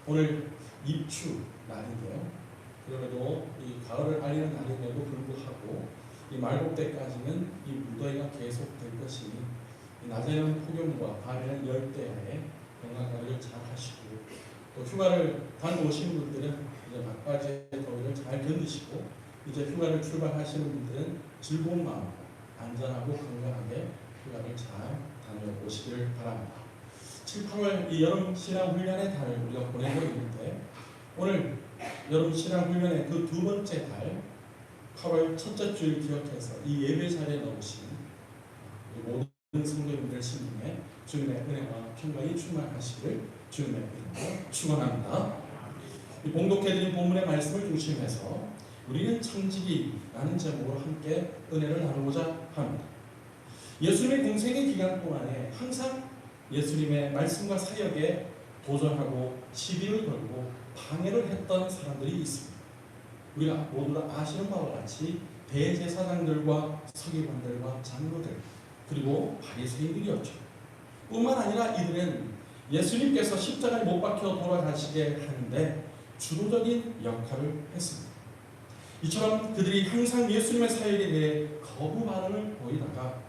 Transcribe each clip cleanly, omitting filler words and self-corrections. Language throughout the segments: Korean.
오늘 입추 날인데요. 그래도 이 가을을 알리는 날임에도 불구하고 이 말복 때까지는 이 무더위가 계속될 것이니 낮에는 폭염과 밤에는 열대야에 건강관리를 잘 하시고 또 휴가를 다녀오시는 분들은 이제 막바지의 더위를 잘 견디시고 이제 휴가를 출발하시는 분들은 즐거운 마음 안전하고 건강하게 휴가를 잘 다녀오시길 바랍니다. 7, 8월 이 여름 신앙 훈련의 달을 우리가 보내고 있는데 오늘 여름 신앙 훈련의 그 두 번째 달 8월 첫째 주일 기억해서 이 예배 자리에 나오신 모든 성도님들 신중에 주님의 은혜와 평강이 충만하시길 주님의 이름으로 축원합니다. 이 봉독해드린 본문의 말씀을 중심해서 우리는 청지기라는 제목으로 함께 은혜를 나누고자 합니다. 예수님의 공생의 기간 동안에 항상 예수님의 말씀과 사역에 도전하고 시비를 걸고 방해를 했던 사람들이 있습니다. 우리가 모두 다 아시는 바와 같이 대제사장들과 서기관들과 장로들 그리고 바리새인들이었죠. 뿐만 아니라 이들은 예수님께서 십자가에 못 박혀 돌아가시게 하는데 주도적인 역할을 했습니다. 이처럼 그들이 항상 예수님의 사역에 대해 거부 반응을 보이다가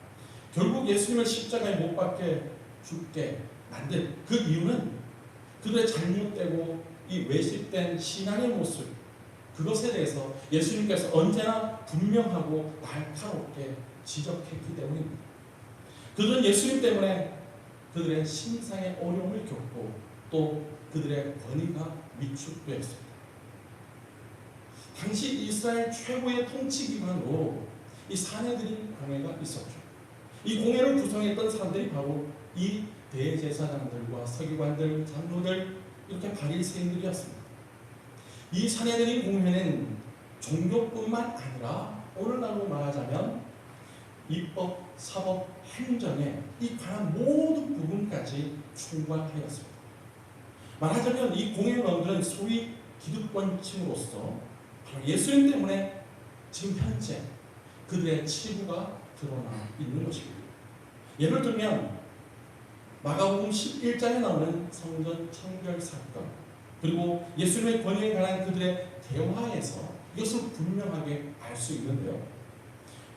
결국 예수님을 십자가에 못 박게 죽게 만든 그 이유는 그들의 잘못되고 이 외식된 신앙의 모습 그것에 대해서 예수님께서 언제나 분명하고 날카롭게 지적했기 때문입니다. 그들은 예수님 때문에 그들의 신상의 어려움을 겪고 또 그들의 권위가 위축되었습니다. 당시 이스라엘 최고의 통치기관으로 이 사내들인 공회가 있었죠. 이 공회를 구성했던 사람들이 바로 이 대제사장들과 서기관들, 장로들 이렇게 바리새인들이었습니다. 이 사내들인 공회는 종교뿐만 아니라 오늘날로 말하자면 입법, 사법, 행정에 이 관한 모든 부분까지 총괄하였습니다. 말하자면 이 공회원들은 소위 기득권층으로서 예수님 때문에 지금 현재 그들의 치부가 드러나 있는 것입니다. 예를 들면 마가복음 11장에 나오는 성전 청결 사건 그리고 예수님의 권위에 관한 그들의 대화에서 이것을 분명하게 알 수 있는데요.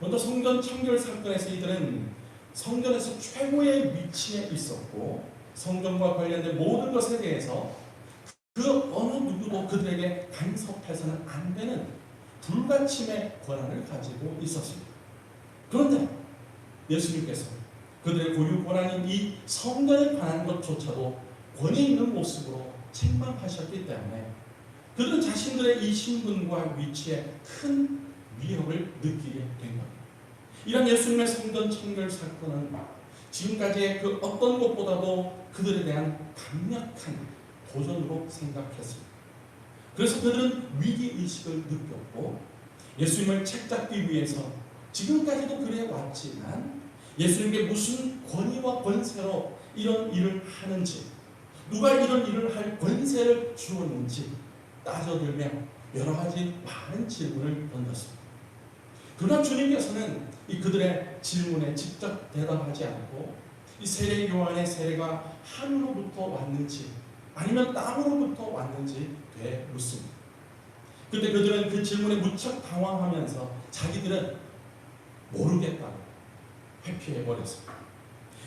먼저 성전 청결 사건에서 이들은 성전에서 최고의 위치에 있었고 성전과 관련된 모든 것에 대해서 그 어느 누구도 그들에게 간섭해서는 안 되는 불가침의 권한을 가지고 있었습니다. 그런데 예수님께서 그들의 고유 권한인 이 성전에 관한 것조차도 권위 있는 모습으로 책망하셨기 때문에 그들은 자신들의 이 신분과 위치에 큰 위협을 느끼게 된 겁니다. 이런 예수님의 성전 청결 사건은 지금까지의 그 어떤 것보다도 그들에 대한 강력한 도전으로 생각했습니다. 그래서 그들은 위기의식을 느꼈고 예수님을 책잡기 위해서 지금까지도 그래 왔지만 예수님께 무슨 권위와 권세로 이런 일을 하는지 누가 이런 일을 할 권세를 주었는지 따져들며 여러 가지 많은 질문을 던졌습니다. 그러나 주님께서는 이 그들의 질문에 직접 대답하지 않고 이 세례 요한의 세례가 하늘로부터 왔는지 아니면 땅으로부터 왔는지 되묻습니다. 그때 그들은 그 질문에 무척 당황하면서 자기들은 모르겠다고 회피해버렸습니다.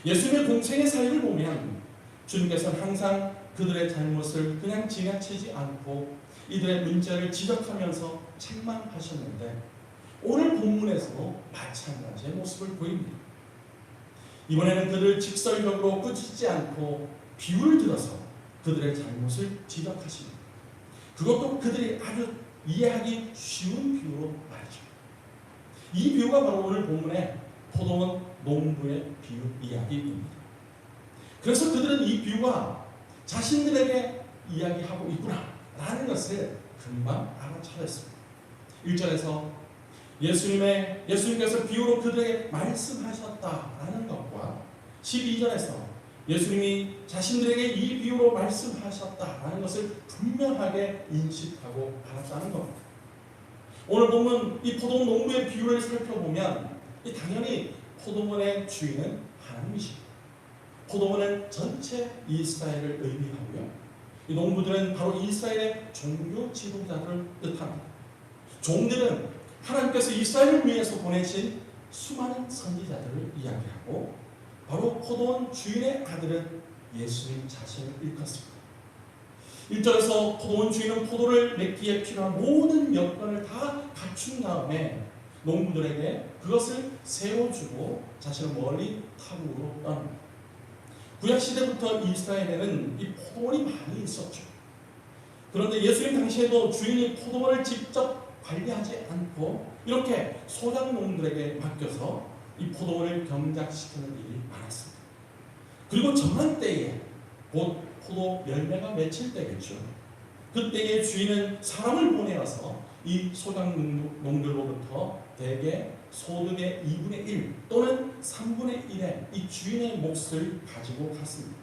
예수님의 공생의 사역을 보면 주님께서는 항상 그들의 잘못을 그냥 지나치지 않고 이들의 문제를 지적하면서 책망하셨는데 오늘 본문에서도 마찬가지의 모습을 보입니다. 이번에는 그들을 직설적으로 꾸짖지 않고 비유를 들어서 그들의 잘못을 지적하십니다. 그것도 그들이 아주 이해하기 쉬운 비유로 말이죠. 이 비유가 바로 오늘 본문의 포도원 농부의 비유 이야기입니다. 그래서 그들은 이 비유가 자신들에게 이야기하고 있구나 라는 것을 금방 알아차렸습니다. 1절에서 예수님께서 비유로 그들에게 말씀하셨다라는 것과 12절에서 예수님이 자신들에게 이 비유로 말씀하셨다라는 것을 분명하게 인식하고 알았다는 겁니다. 오늘 보면 이 포도원 농부의 비유를 살펴보면 당연히 포도원의 주인은 하나님이십니다. 포도원은 전체 이스라엘을 의미하고요. 이 농부들은 바로 이스라엘의 종교 지도자를 뜻합니다. 종들은 하나님께서 이스라엘을 위해서 보내신 수많은 선지자들을 이야기하고 바로 포도원 주인의 아들은 예수님 자신을 일컫습니다. 1절에서 포도원 주인은 포도를 맺기에 필요한 모든 여건을 다 갖춘 다음에 농부들에게 그것을 세워주고 자신을 멀리 타국으로 떠납니다. 구약시대부터 이스라엘에는 이 포도원이 많이 있었죠. 그런데 예수님 당시에도 주인이 포도원을 직접 관리하지 않고 이렇게 소작농들에게 맡겨서 이 포도원을 경작시키는 일이 많았습니다. 그리고 정한 때에 곧 포도 열매가 맺힐 때겠죠. 그때의 주인은 사람을 보내어서 이 소작농들로부터 대개 소득의 2분의 1 또는 3분의 1의 이 주인의 몫을 가지고 갔습니다.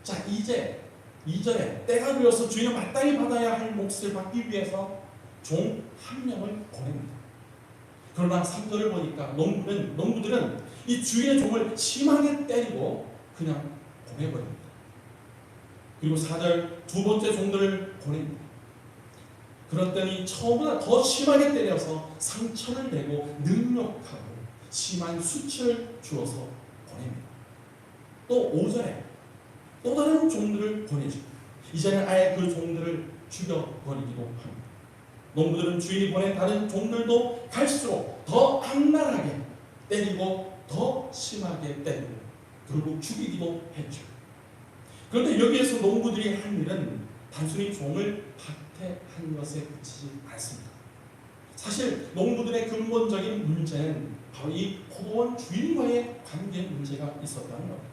자, 이제 2절에 때가 되어서 주인은 마땅히 받아야 할 몫을 받기 위해서 종 한 명을 보냅니다. 그러나 3절을 보니까 농부들은 이 주인의 종을 심하게 때리고 그냥 보내버립니다. 그리고 4절 두 번째 종들을 보냅니다. 그랬더니 처음보다 더 심하게 때려서 상처를 내고 능욕하고 심한 수치를 주어서 보냅니다. 또 5절에 또 다른 종들을 보내죠. 이제는 아예 그 종들을 죽여버리기도 합니다. 농부들은 주인이 보낸 다른 종들도 갈수록 더 악랄하게 때리고 더 심하게 때리고 결국 죽이기도 했죠. 그런데 여기에서 농부들이 한 일은 단순히 종을 박해한 것에 그치지 않습니다. 사실 농부들의 근본적인 문제는 바로 이 포도원 주인과의 관계 문제가 있었다는 겁니다.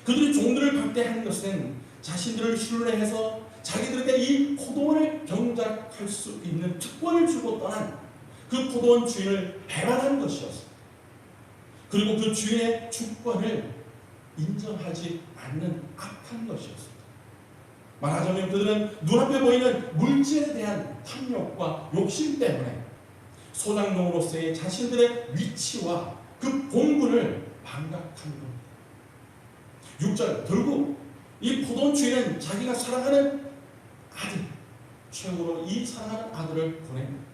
그들이 종들을 박해하는 것은 자신들을 신뢰해서 자기들에게 이 포도원을 경작할 수 있는 특권을 주고 떠난 그 포도원 주인을 배반한 것이었습니다. 그리고 그 주인의 주권을 인정하지 않는 악한 것이었습니다. 말하자면 그들은 눈앞에 보이는 물질에 대한 탐욕과 욕심 때문에 소작농으로서의 자신들의 위치와 그 본분을 망각한 겁니다. 6절 결국 이 포도원 주인은 자기가 사랑하는 아들, 최후로 이 사랑하는 아들을 보냅니다.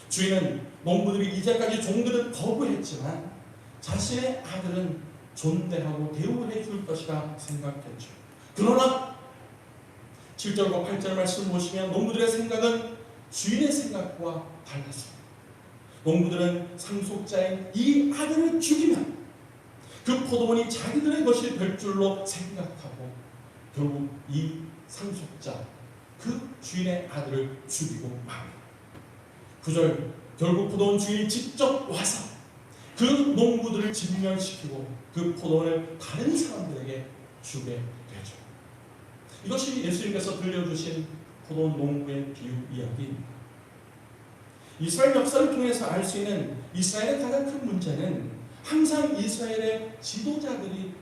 주인은 농부들이 이제까지 종들은 거부했지만 자신의 아들은 존대하고 대우해 줄 것이라 생각했죠. 그러나 7절과 8절 말씀 보시면 농부들의 생각은 주인의 생각과 달랐습니다. 농부들은 상속자인 이 아들을 죽이면 그 포도원이 자기들의 것이 될 줄로 생각하고 결국 이 상속자 그 주인의 아들을 죽이고 맙니다. 9절 결국 포도원 주인이 직접 와서 그 농부들을 진멸시키고 그 포도원을 다른 사람들에게 주게 되죠. 이것이 예수님께서 들려주신 포도원 농부의 비유 이야기입니다. 이스라엘 역사를 통해서 알 수 있는 이스라엘의 가장 큰 문제는 항상 이스라엘의 지도자들이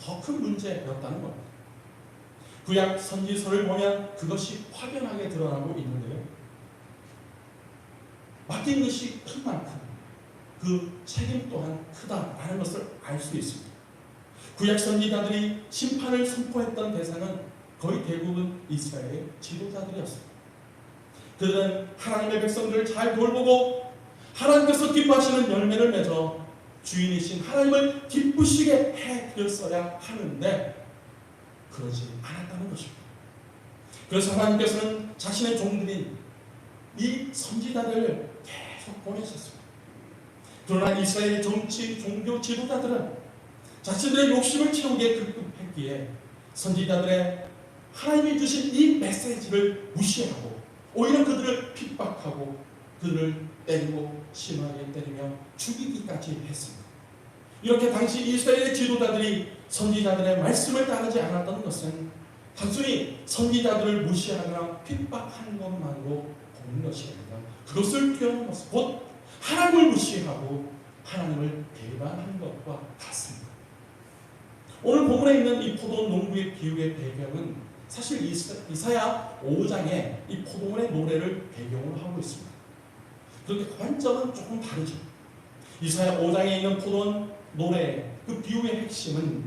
더 큰 문제였다는 겁니다. 구약 선지서를 보면 그것이 확연하게 드러나고 있는데요. 맡긴 것이 큰 만큼 그 책임 또한 크다라는 것을 알 수 있습니다. 구약 선지자들이 심판을 선포했던 대상은 거의 대부분 이스라엘의 지도자들이었습니다. 그들은 하나님의 백성들을 잘 돌보고 하나님께서 기뻐하시는 열매를 맺어 주인이신 하나님을 기쁘시게 해드렸어야 하는데 그러지 않았다는 것입니다. 그래서 하나님께서는 자신의 종들인 이 선지자들을 계속 보내셨습니다. 그러나 이스라엘 정치, 종교 지도자들은 자신들의 욕심을 채우기에 급급했기에 선지자들의 하나님이 주신 이 메시지를 무시하고 오히려 그들을 핍박하고 그들을 때리고 심하게 때리며 죽이기까지 했습니다. 이렇게 당시 이스라엘의 지도자들이 선지자들의 말씀을 따르지 않았던 것은 단순히 선지자들을 무시하거나 핍박하는 것만으로 보는 것이 아니라 그것을 뛰어넘은 것은 곧 하나님을 무시하고 하나님을 배반하는 것과 같습니다. 오늘 본문에 있는 이 포도원 농부의 비유의 배경은 사실 이사야 5장의 이 포도원의 노래를 배경으로 하고 있습니다. 그런데 관점은 조금 다르죠. 이사야 5장에 있는 포도원 노래 그 비유의 핵심은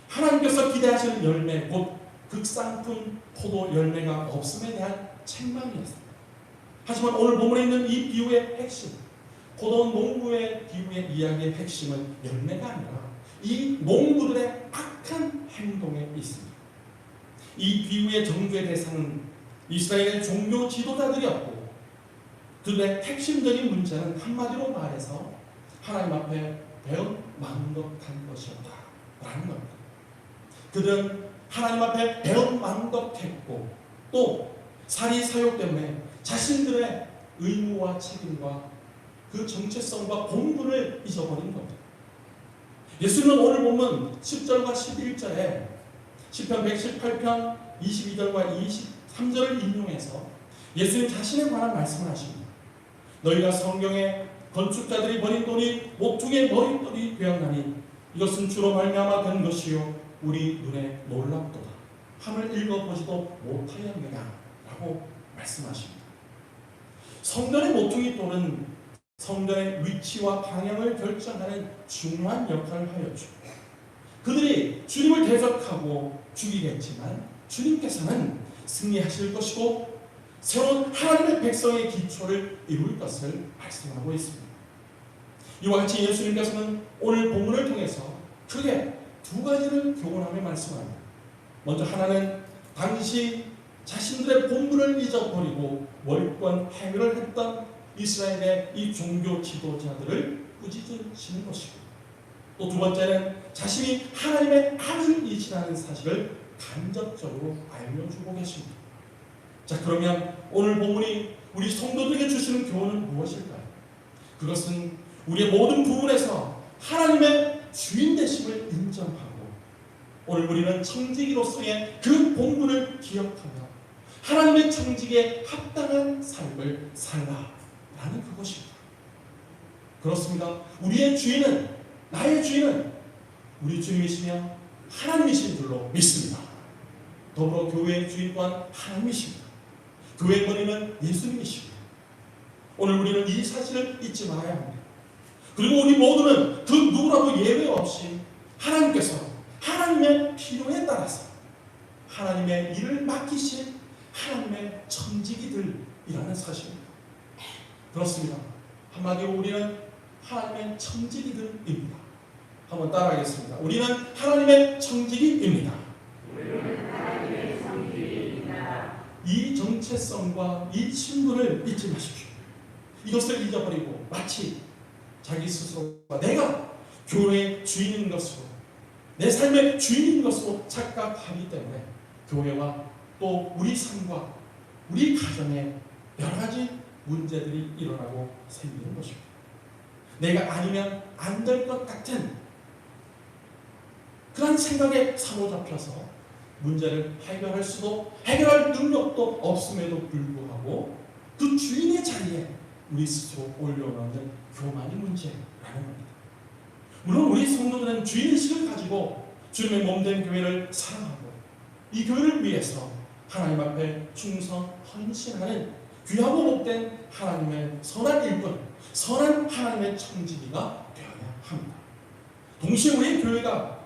하나님께서 기대하시는 열매 곧 극상품 포도 열매가 없음에 대한 책망이었습니다. 하지만 오늘 본문에 있는 이 비유의 핵심, 포도 농부의 비유의 이야기의 핵심은 열매가 아니라 이 농부들의 악한 행동에 있습니다. 이 비유의 정죄의 대상은 이스라엘의 종교 지도자들이었고 그들의 핵심적인 문제는 한마디로 말해서 하나님 앞에 배은망덕한 것이었다라는 겁니다. 그들은 하나님 앞에 배은망덕했고 또 사리사욕 때문에 자신들의 의무와 책임과 그 정체성과 본분을 잊어버린 겁니다. 예수님은 오늘 보면 10절과 11절에 시편 118편 22절과 23절을 인용해서 예수님 자신에 관한 말씀을 하십니다. 너희가 성경에 건축자들이 버린 돈이 모퉁이의 머릿돌이 되었나니 이것은 주로 말미암아 된 것이요 우리 눈에 놀랍도다. 함을 읽어보지도 못하였느냐 라고 말씀하십니다. 성전의 모퉁이 돌은 성전의 위치와 방향을 결정하는 중요한 역할을 하였죠. 그들이 주님을 대적하고 죽이겠지만 주님께서는 승리하실 것이고 새로운 하나님의 백성의 기초를 이룰 것을 말씀하고 있습니다. 이와 같이 예수님께서는 오늘 본문을 통해서 크게 두 가지를 교훈하며 말씀합니다. 먼저 하나는 당시 자신들의 본분을 잊어버리고 월권 행위를 했던 이스라엘의 이 종교 지도자들을 꾸짖으시는 것이고 또 두 번째는 자신이 하나님의 아들이시라는 사실을 간접적으로 알려주고 계십니다. 자, 그러면 오늘 본문이 우리 성도들에게 주시는 교훈은 무엇일까요? 그것은 우리의 모든 부분에서 하나님의 주인 되심을 인정하고 오늘 우리는 청지기로서의 그 본분을 기억하며 하나님의 청지기에 합당한 삶을 살라라는 그것입니다. 그렇습니다. 우리의 주인은 나의 주인은 우리 주님이시며 하나님이신 줄로 믿습니다. 더불어 교회의 주인 또한 하나님이십니다. 교회의 머리는 예수님이십니다. 오늘 우리는 이 사실을 잊지 말아야 합니다. 그리고 우리 모두는 그 누구라도 예외 없이 하나님께서 하나님의 필요에 따라서 하나님의 일을 맡기신 하나님의 청지기들이라는 사실입니다. 그렇습니다. 한마디로 우리는 하나님의 청지기들입니다. 한번 따라하겠습니다. 우리는 하나님의 청지기입니다. 이 정체성과 이 신분을 잊지 마십시오. 이것을 잊어버리고 마치 자기 스스로가 내가 교회의 주인인 것으로 내 삶의 주인인 것으로 착각하기 때문에 교회와 또 우리 삶과 우리 가정에 여러 가지 문제들이 일어나고 생기는 것입니다. 내가 아니면 안 될 것 같은 그런 생각에 사로잡혀서 문제를 해결할 능력도 없음에도 불구하고 그 주인의 자리에 우리 스스로 올려놓는 교만이 문제라는 겁니다. 물론 우리 성도들은 주인의식을 가지고 주님의 몸된 교회를 사랑하고 이 교회를 위해서 하나님 앞에 충성 헌신하는 귀하고 복된 하나님의 선한 일꾼, 선한 하나님의 청지기가 되어야 합니다. 동시에 우리 교회가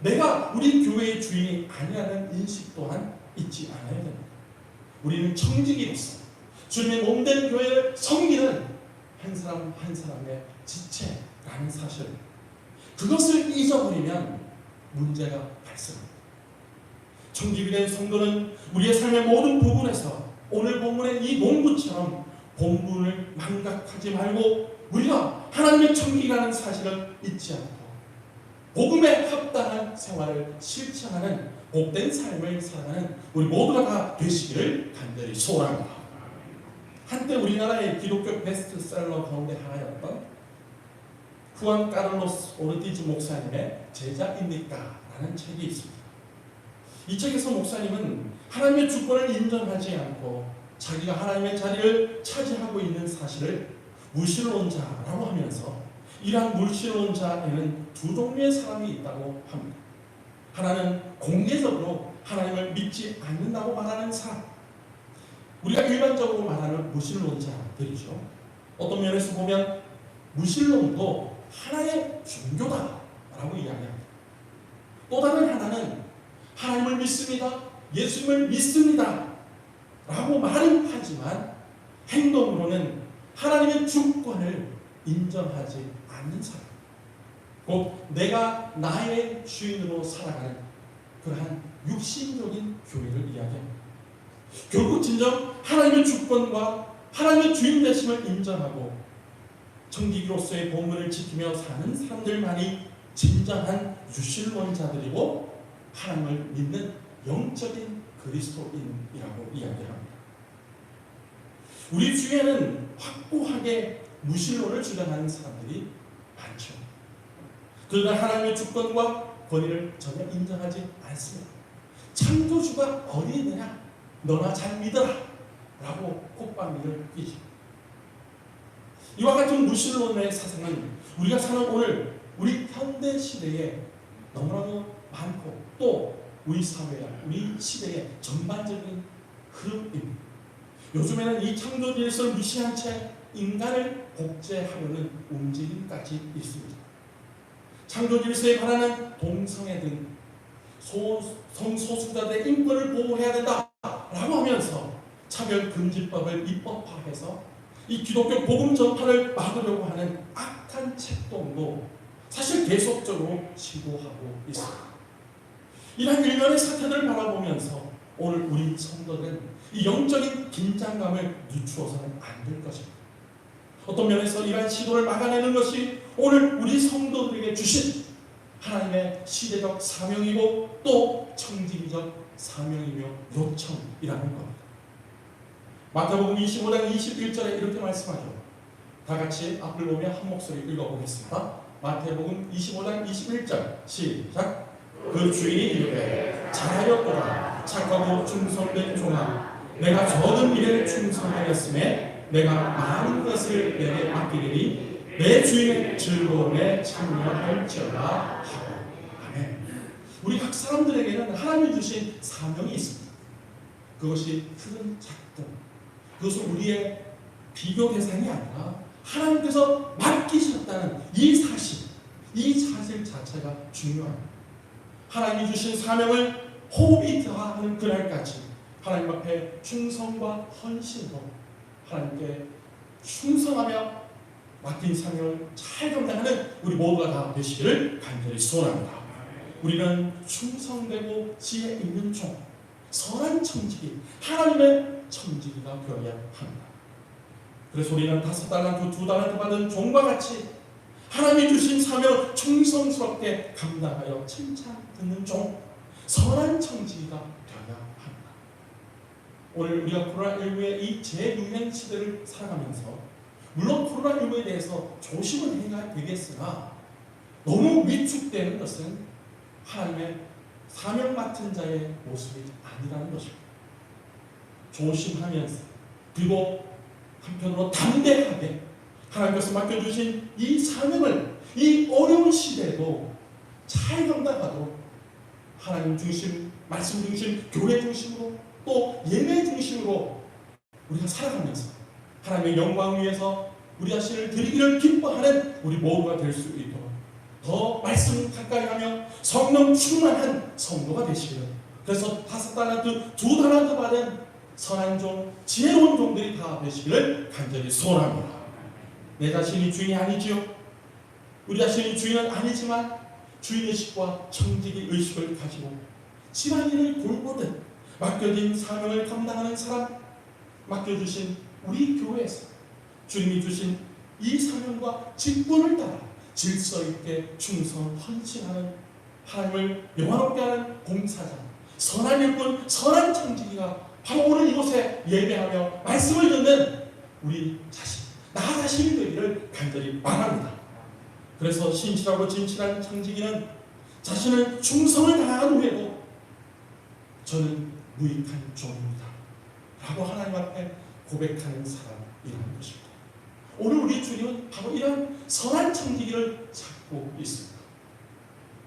내가 우리 교회의 주인이 아니라는 인식 또한 잊지 않아야 됩니다. 우리는 청지기로서 주님의 몸된 교회를 섬기는 한 사람 한 사람의 지체라는 사실, 그것을 잊어버리면 문제가 발생합니다. 청지기 된 성도는 우리의 삶의 모든 부분에서 오늘 본문의 이 농부처럼 본분을 망각하지 말고 우리가 하나님의 청지기라는 사실을 잊지 않고 복음에 합당한 생활을 실천하는 복된 삶을 살아가는 우리 모두가 다 되시기를 간절히 소원합니다. 한때 우리나라의 기독교 베스트셀러 가운데 하나였던 후안 카를로스 오르티즈 목사님의 제자입니까? 라는 책이 있습니다. 이 책에서 목사님은 하나님의 주권을 인정하지 않고 자기가 하나님의 자리를 차지하고 있는 사실을 무신론자라고 하면서 이러한 물신론자에는 두 종류의 사람이 있다고 합니다. 하나는 공개적으로 하나님을 믿지 않는다고 말하는 사람, 우리가 일반적으로 말하는 무신론자들이죠. 어떤 면에서 보면 무신론도 하나의 종교다라고 이야기합니다. 또 다른 하나는 하나님을 믿습니다. 예수님을 믿습니다 라고 말은 하지만 행동으로는 하나님의 주권을 인정하지 않는 사람, 곧 내가 나의 주인으로 살아가는 그러한 육신적인 교회를 이야기합니다. 결국 진정 하나님의 주권과 하나님의 주인 되심을 인정하고 청지기로서의 본분을 지키며 사는 사람들만이 진정한 유실론자들이고 하나님을 믿는 영적인 그리스도인이라고 이야기합니다. 우리 주위에는 확고하게 무신론을 주장하는 사람들이 많죠. 그러나 하나님의 주권과 권위를 전혀 인정하지 않습니다. 창조주가 어디 있느냐? 너나 잘 믿어라 라고 콧방귀를 뀌죠. 이와 같은 무신론의 사상은 우리가 사는 오늘 우리 현대 시대에 너무나도 많고 또 우리 사회와 우리 시대의 전반적인 흐름입니다. 요즘에는 이 창조 질서를 무시한 채 인간을 복제하려는 움직임까지 있습니다. 창조 질서에 반하는 동성애 등 성소수자들의 인권을 보호해야 된다라고 하면서 차별금지법을 입법화해서 이 기독교 복음 전파를 막으려고 하는 악한 책동도 사실 계속적으로 시도하고 있습니다. 이런 일련의 사태들을 바라보면서 오늘 우리 성도들은 이 영적인 긴장감을 늦추어서는 안 될 것입니다. 어떤 면에서 이러한 시도를 막아내는 것이 오늘 우리 성도들에게 주신 하나님의 시대적 사명이고 또 청지기적 사명이며 요청이라는 겁니다. 마태복음 25장 21절에 이렇게 말씀하죠. 다 같이 앞을 보며 한 목소리 읽어보겠습니다. 마태복음 25장 21절 시작. 그 주인이 이르되 잘하였도다 착하고 충성된 종아 내가 적은 일에 충성하였음에 내가 많은 것을 내게 맡기리니 내 주인의 즐거움에 참여할지어다 하고. 아멘. 우리 각 사람들에게는 하나님이 주신 사명이 있습니다. 그것이 크든 작든 그것은 우리의 비교 대상이 아니라 하나님께서 맡기셨다는 이 사실 자체가 중요합니다. 하나님이 주신 사명을 호비트화하는 그날까지 하나님 앞에 충성과 헌신으로 하나님께 충성하며 맡긴 사명을 잘 감당하는 우리 모두가 다 되시기를 간절히 소원합니다. 우리는 충성되고 지혜 있는 종, 선한 청지기, 하나님의 청지기가 되어야 합니다. 그래서 우리는 5달란트, 2달란트 받은 종과 같이 하나님이 주신 사명을 충성스럽게 감당하여 칭찬 듣는 종, 선한 청지기가 되어야 합니다. 오늘 우리가 코로나19의 이 재유행 시대를 살아가면서 물론 코로나19에 대해서 조심은 해야 되겠으나 너무 위축되는 것은 하나님의 사명 맡은 자의 모습이 아니라는 것입니다. 조심하면서 그리고 한편으로 담대하게 하나님께서 맡겨주신 이 사명을 이 어려운 시대에도 잘 감당하도록 하나님 중심, 말씀 중심, 교회 중심으로 또 예배 중심으로 우리가 살아가면서 하나님의 영광 위에서 우리 자신을 드리기를 기뻐하는 우리 모두가 될 수 있도록 더 말씀 가까이 하며 성령 충만한 성도가 되시기를. 그래서 5달란트, 2달란트 받은 선한 종, 지혜로운 종들이 다 되시기를 간절히 소원합니다. 내 자신이 주인이 아니지요. 우리 자신이 주인은 아니지만 주인의식과 청지기 의식을 가지고 집안일을 돌보듯 맡겨진 사명을 감당하는 사람, 맡겨주신 우리 교회에서 주님이 주신 이 사명과 직분을 따라 질서 있게 충성 헌신하는 하나님을 영화롭게 하는 봉사자, 선한 일꾼, 선한 청지기가 바로 오늘 이곳에 예배하며 말씀을 듣는 우리 자신, 나 자신이 되기를 간절히 바랍니다. 그래서 신실하고 진실한 청지기는 자신은 충성을 다한 후에도 저는 무익한 종입니다 라고 하나님 앞에 고백하는 사람이라는 것입니다. 오늘 우리 주님은 바로 이런 선한 청지기를 찾고 있습니다.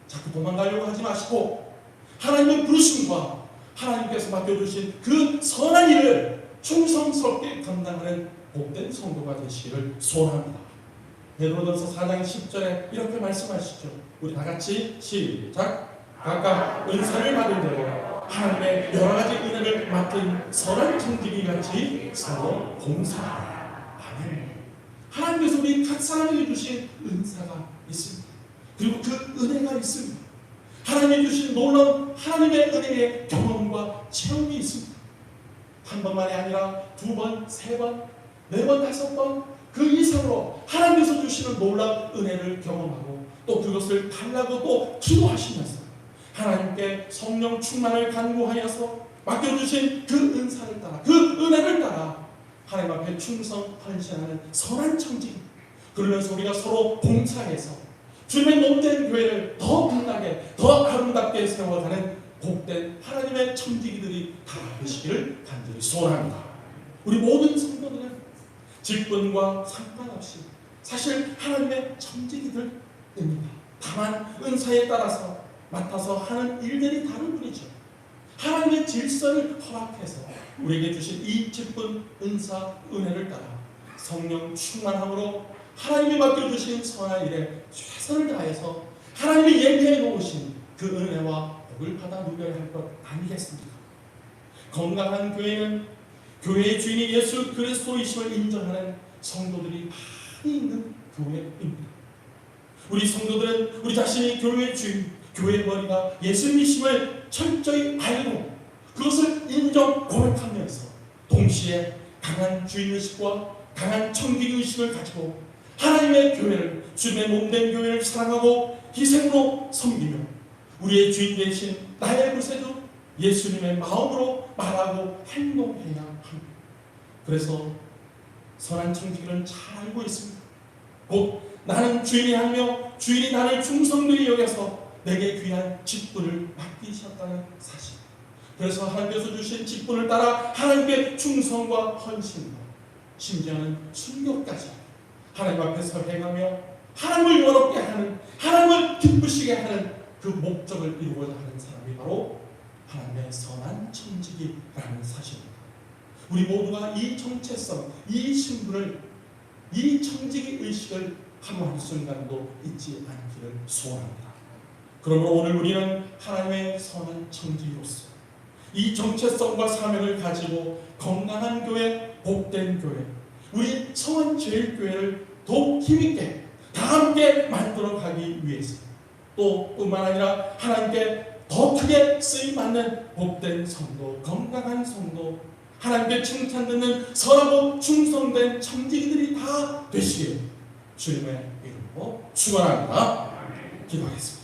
자꾸 도망가려고 하지 마시고 하나님의 부르심과 하나님께서 맡겨주신 그 선한 일을 충성스럽게 감당하는 복된 성도가 되시기를 소원합니다. 베드로전서 4장 10절에 이렇게 말씀하시죠. 우리 다 같이 시작. 각각 은사를 받은 대로 하나님의 여러 가지 은혜를 맡은 선한 청지기 같이 서로 봉사하라. 아멘. 하나님께서 우리 각 사람에게 주신 은사가 있습니다. 그리고 그 은혜가 있습니다. 하나님이 주신 놀라운 하나님의 은혜의 경험과 체험이 있습니다. 한 번만이 아니라 두 번, 세 번, 네 번, 다섯 번 그 이상으로 하나님께서 주시는 놀라운 은혜를 경험하고 또 그것을 달라고 또 기도하시면서 하나님께 성령 충만을 간구하여서 맡겨주신 그 은사를 따라 그 은혜를 따라 하나님 앞에 충성 헌신하는 선한 청지기, 그러면서 우리가 서로 봉사해서 주님의 몸된 교회를 더 빛나게 더 아름답게 세워가는 복된 하나님의 청지기들이 다 되시기를 간절히 소원합니다. 우리 모든 성도들은 직분과 상관없이 사실 하나님의 청지기들입니다. 다만 은사에 따라서 맡아서 하는 일들이 다른 뿐이죠. 하나님의 질서를 허락해서 우리에게 주신 이 직분, 은사, 은혜를 따라 성령 충만함으로 하나님이 맡겨주신 선한 일에 최선을 다해서 하나님이 예비해 놓으신 그 은혜와 복을 받아 누려야 할 것 아니겠습니까? 건강한 교회는 교회의 주인이 예수 그리스도이심을 인정하는 성도들이 많이 있는 교회입니다. 우리 성도들은 우리 자신이 교회의 주인, 교회의 머리가 예수님이심을 철저히 알고 그것을 인정 고백하면서 동시에 강한 주인의식과 강한 청지기의식을 가지고 하나님의 교회를, 주님의 몸된 교회를 사랑하고 희생으로 섬기며 우리의 주인 되신 나의 구세주 예수님의 마음으로 말하고 행동해야 합니다. 그래서 선한 청지기는 잘 알고 있습니다. 곧 나는 주인이 하며 주인이 나를 충성되이 여겨서 내게 귀한 직분을 맡기셨다는 사실. 그래서 하나님께서 주신 직분을 따라 하나님께 충성과 헌신과 심지어는 순교까지 하나님 앞에서 행하며 하나님을 영화롭게 하는, 하나님을 기쁘시게 하는 그 목적을 이루고자 하는 사람이 바로 하나님의 선한 청지기라는 사실입니다. 우리 모두가 이 정체성, 이 신분을, 이 청지기 의식을 한 순간도 잊지 않기를 소원합니다. 그러므로 오늘 우리는 하나님의 선한 청지기로서 이 정체성과 사명을 가지고 건강한 교회, 복된 교회, 우리 성한제일교회를 더욱 힘있게 다 함께 만들어가기 위해서 또 뿐만 아니라 하나님께 더 크게 쓰임받는 복된 성도, 건강한 성도, 하나님께 칭찬 듣는 선하고 충성된 청지기들이 다 되시길 주님의 이름으로 축원합니다. 기도하겠습니다.